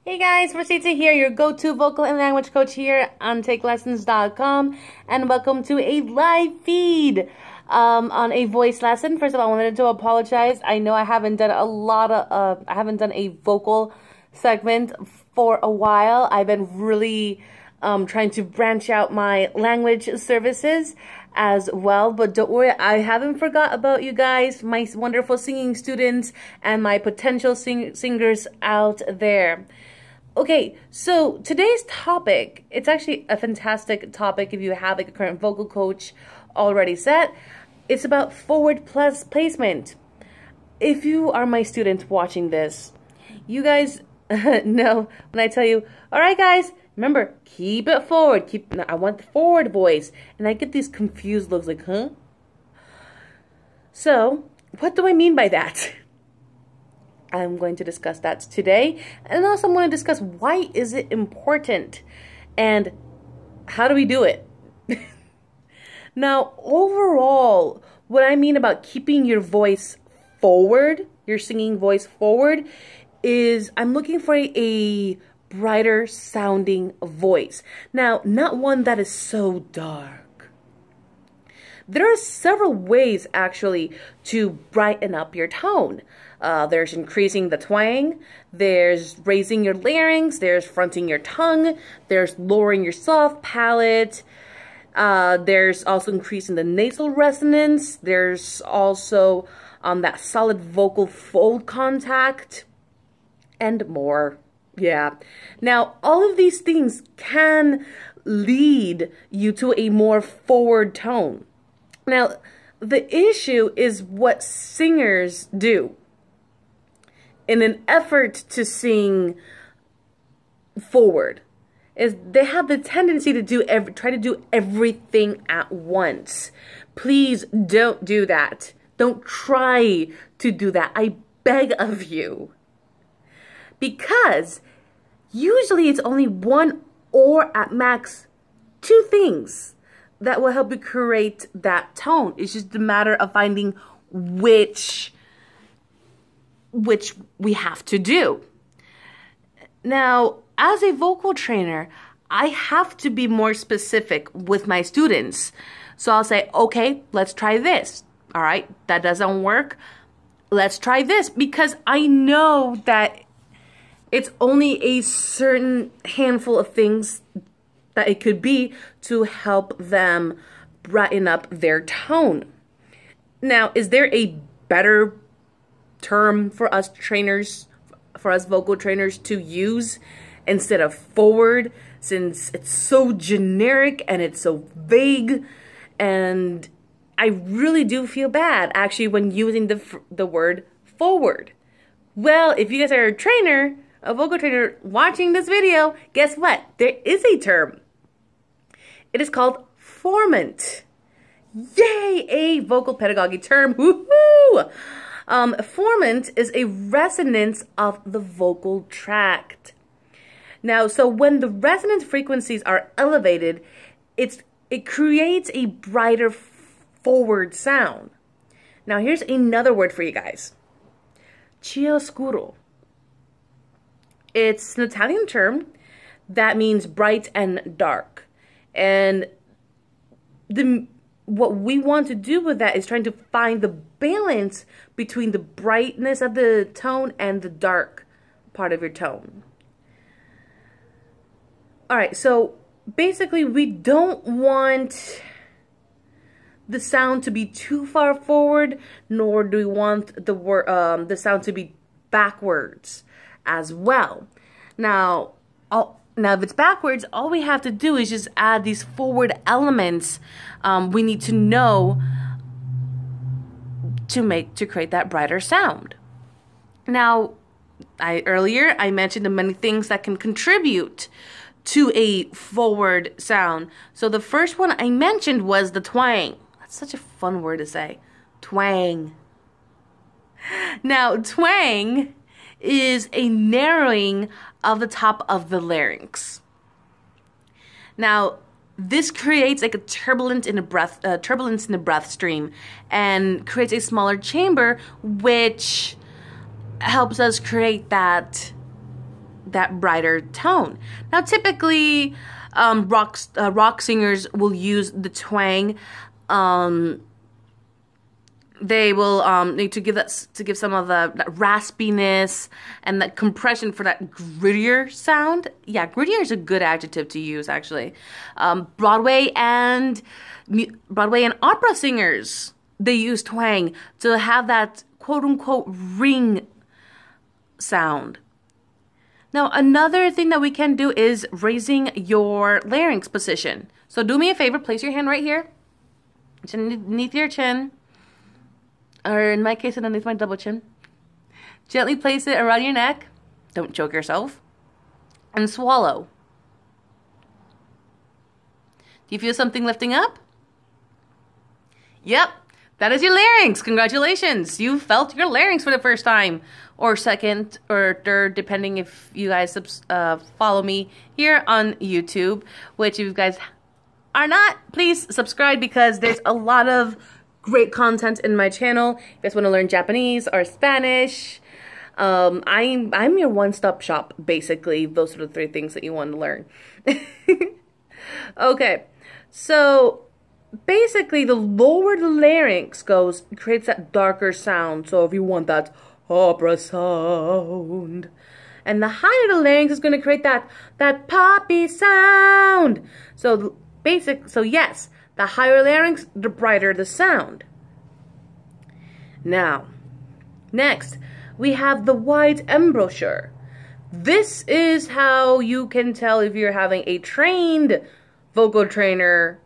Hey guys, Rosita here, your go-to vocal and language coach here on takelessons.com, and welcome to a live feed on a voice lesson. First of all, I wanted to apologize. I know I haven't done I haven't done a vocal segment for a while. I've been really trying to branch out my language services as well, but don't worry, I haven't forgot about you guys, my wonderful singing students and my potential singers out there. Okay, so today's topic, it's actually a fantastic topic if you have like a current vocal coach already set. It's about forward plus placement. If you are my student watching this, you guys know when I tell you, all right guys, remember, keep it forward. I want the forward voice. And I get these confused looks like, huh? So, what do I mean by that? I'm going to discuss that today. And also I'm going to discuss why is it important and how do we do it? Now, overall, what I mean about keeping your voice forward, your singing voice forward, is I'm looking for a brighter sounding voice. Now, not one that is so dark. There are several ways actually to brighten up your tone. There's increasing the twang, there's raising your larynx, there's fronting your tongue, there's lowering your soft palate, there's also increasing the nasal resonance, there's also that solid vocal fold contact, and more. Yeah. Now, all of these things can lead you to a more forward tone. Now, the issue is what singers do in an effort to sing forward is they have the tendency to try to do everything at once. Please don't do that. Don't try to do that. I beg of you. Because usually it's only one or at max two things that will help you create that tone. It's just a matter of finding which we have to do. Now, as a vocal trainer, I have to be more specific with my students. So I'll say, okay, let's try this. All right, that doesn't work. Let's try this, because I know that it's only a certain handful of things that it could be to help them brighten up their tone. Now, is there a better term for us trainers, for us vocal trainers to use instead of forward, since it's so generic and it's so vague? And I really do feel bad actually when using the word forward. Well, if you guys are a trainer, a vocal trainer watching this video, guess what? There is a term. It is called formant. Yay, a vocal pedagogy term. Woohoo! Formant is a resonance of the vocal tract. Now, so when the resonance frequencies are elevated, it creates a brighter forward sound. Now, here's another word for you guys. Chiaroscuro. It's an Italian term that means bright and dark. And what we want to do with that is trying to find the balance between the brightness of the tone and the dark part of your tone. All right, so basically we don't want the sound to be too far forward, nor do we want the sound to be backwards as well. Now if it's backwards, all we have to do is just add these forward elements we need to know to create that brighter sound. Now, earlier I mentioned the many things that can contribute to a forward sound. So the first one I mentioned was the twang. That's such a fun word to say. Twang. Now, twang is a narrowing of the top of the larynx. Now, this creates like a turbulence in the breath stream and creates a smaller chamber, which helps us create that that brighter tone. Now, typically, rock singers will use the twang. They will need to give some of that raspiness and that compression for that grittier sound. Yeah, grittier is a good adjective to use, actually. Broadway and opera singers, they use twang to have that quote-unquote ring sound. Now, another thing that we can do is raising your larynx position. So do me a favor, place your hand right here. It's underneath your chin. Or in my case, underneath my double chin. Gently place it around your neck. Don't choke yourself. And swallow. Do you feel something lifting up? Yep, that is your larynx. Congratulations. You felt your larynx for the first time. Or second or third, depending if you guys follow me here on YouTube. Which if you guys are not, please subscribe because there's a lot of great content in my channel. If you guys want to learn Japanese or Spanish, I'm your one-stop shop, basically. Those are the 3 things that you want to learn. Okay, so basically the lower the larynx goes, it creates that darker sound. So if you want that opera sound, and the higher the larynx is going to create that poppy sound. So yes, the higher larynx, the brighter the sound. Now, next, we have the wide embouchure. This is how you can tell if you're having a trained vocal trainer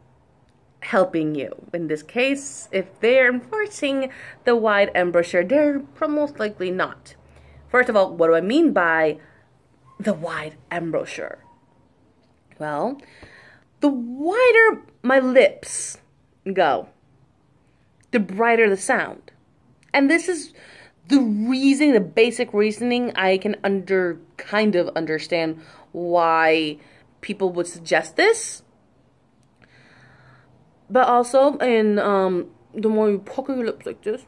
helping you. In this case, if they're enforcing the wide embouchure, they're most likely not. First of all, what do I mean by the wide embouchure? Well, the wider my lips go, the brighter the sound. And this is the basic reasoning I can kind of understand why people would suggest this. But also, the more you pucker your lips like this,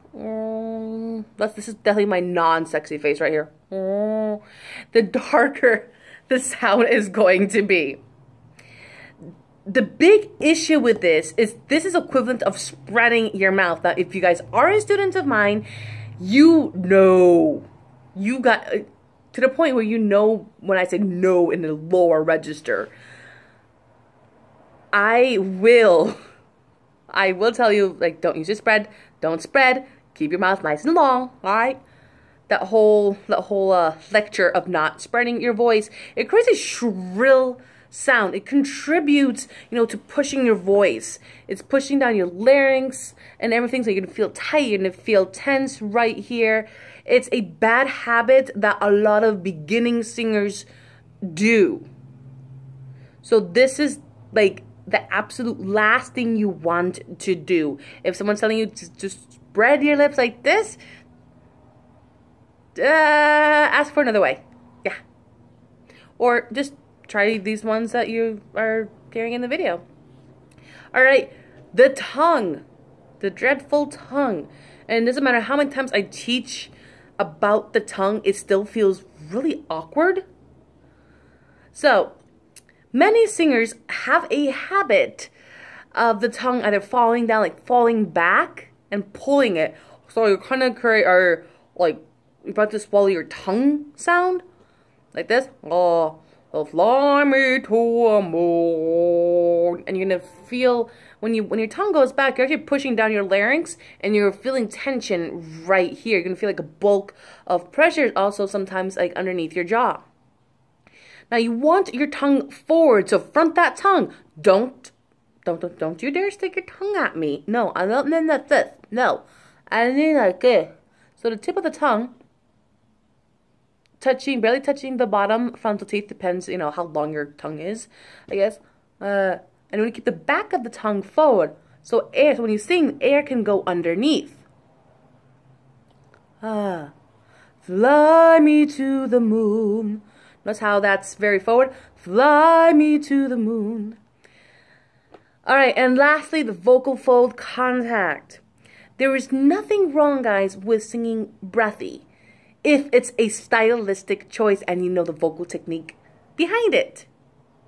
this is definitely my non-sexy face right here. The darker the sound is going to be. The big issue with this is equivalent of spreading your mouth. Now, if you guys are a student of mine, you know, you got to the point where you know when I say no in the lower register. I will tell you, like, don't use your spread, don't spread, keep your mouth nice and long, all right? That whole lecture of not spreading your voice, it creates a shrill sound. It contributes, to pushing your voice. It's pushing down your larynx and everything, so you're gonna feel tight, you're gonna feel tense right here. It's a bad habit that a lot of beginning singers do. So this is like the absolute last thing you want to do. If someone's telling you to just spread your lips like this, ask for another way. Yeah. Or just try these ones that you are hearing in the video. All right, the tongue, the dreadful tongue. And it doesn't matter how many times I teach about the tongue, it still feels really awkward. So, many singers have a habit of the tongue either falling down, like falling back and pulling it. So you kind of create like, you're about to swallow your tongue sound. Like this. Oh, fly me to a moon. And you're going to feel, when your tongue goes back, you're actually pushing down your larynx and you're feeling tension right here. You're going to feel like a bulk of pressure also sometimes like underneath your jaw. Now you want your tongue forward, so front that tongue. Don't you dare stick your tongue at me. No, I don't mean like this. No, I mean like this. So the tip of the tongue, barely touching the bottom frontal teeth, depends, how long your tongue is, I guess. And when you keep the back of the tongue forward, so when you sing, air can go underneath. Fly me to the moon. Notice how that's very forward. Fly me to the moon. All right, and lastly, the vocal fold contact. There is nothing wrong, guys, with singing breathy. if it's a stylistic choice and you know the vocal technique behind it.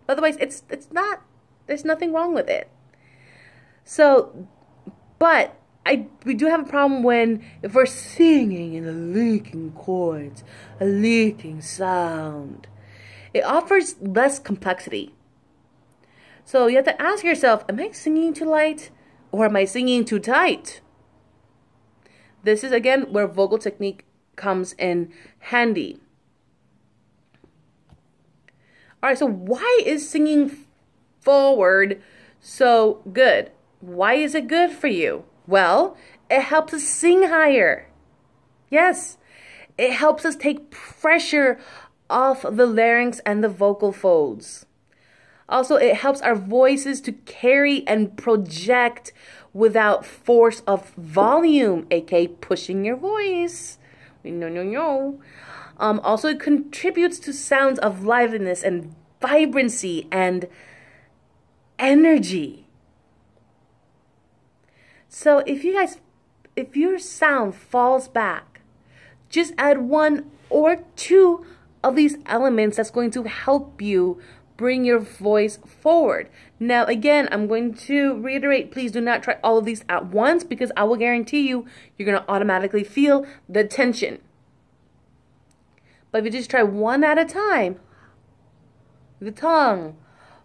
Otherwise, it's not, there's nothing wrong with it. So, but we do have a problem if we're singing in a leaking chords, a leaking sound. It offers less complexity. So you have to ask yourself, am I singing too light or am I singing too tight? This is, again, where vocal technique comes in handy. All right, so why is singing forward so good? Why is it good for you? Well, it helps us sing higher. Yes, it helps us take pressure off the larynx and the vocal folds. Also, it helps our voices to carry and project without force of volume, aka pushing your voice. No. Also, it contributes to sounds of liveliness and vibrancy and energy. So if your sound falls back, just add one or two of these elements that's going to help you bring your voice forward. Now, again, I'm going to reiterate, please do not try all of these at once because I will guarantee you're going to automatically feel the tension. But if you just try one at a time, the tongue,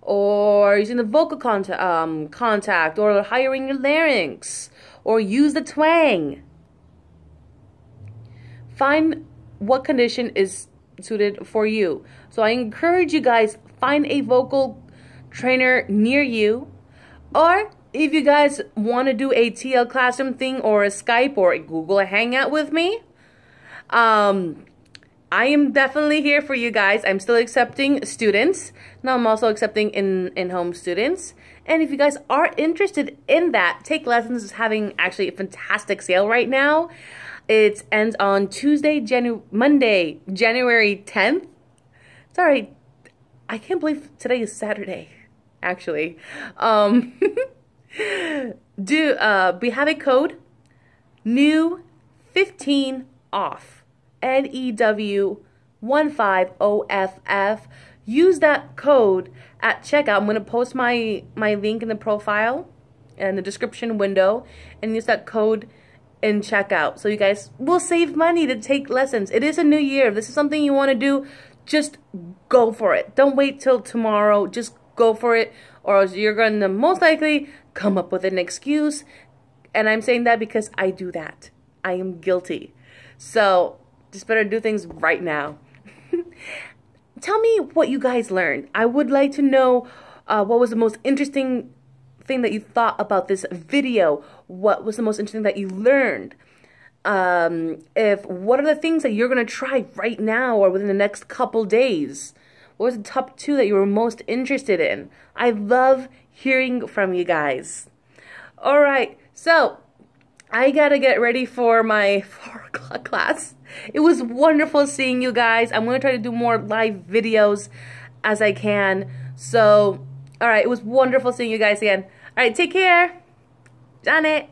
or using the vocal contact, or hiring your larynx, or use the twang, find what condition is suited for you. So I encourage you guys, find a vocal trainer near you, or if you guys want to do a TL Classroom thing or a Skype or a Google Hangout with me, I am definitely here for you guys. I'm still accepting students. Now I'm also accepting in-home students. And if you guys are interested in that, Take Lessons is having actually a fantastic sale right now. It ends on Monday, January 10th. Sorry, I can't believe today is Saturday, actually. We have a code, new 15 off. NEW15OFF. Use that code at checkout. I'm going to post my link in the profile and the description window, and use that code in checkout. So you guys will save money to take lessons. It is a new year. If this is something you want to do, just go for it. Don't wait till tomorrow. Just go for it, or else you're going to most likely come up with an excuse. And I'm saying that because I do that. I am guilty. So just better do things right now. Tell me what you guys learned. I would like to know what was the most interesting thing that you thought about this video. What was the most interesting that you learned? What are the things that you're going to try right now or within the next couple days? What was the top 2 that you were most interested in? I love hearing from you guys. All right, so I gotta get ready for my 4 o'clock class. It was wonderful seeing you guys. I'm gonna try to do more live videos as I can. So, all right, it was wonderful seeing you guys again. All right, take care. Janet.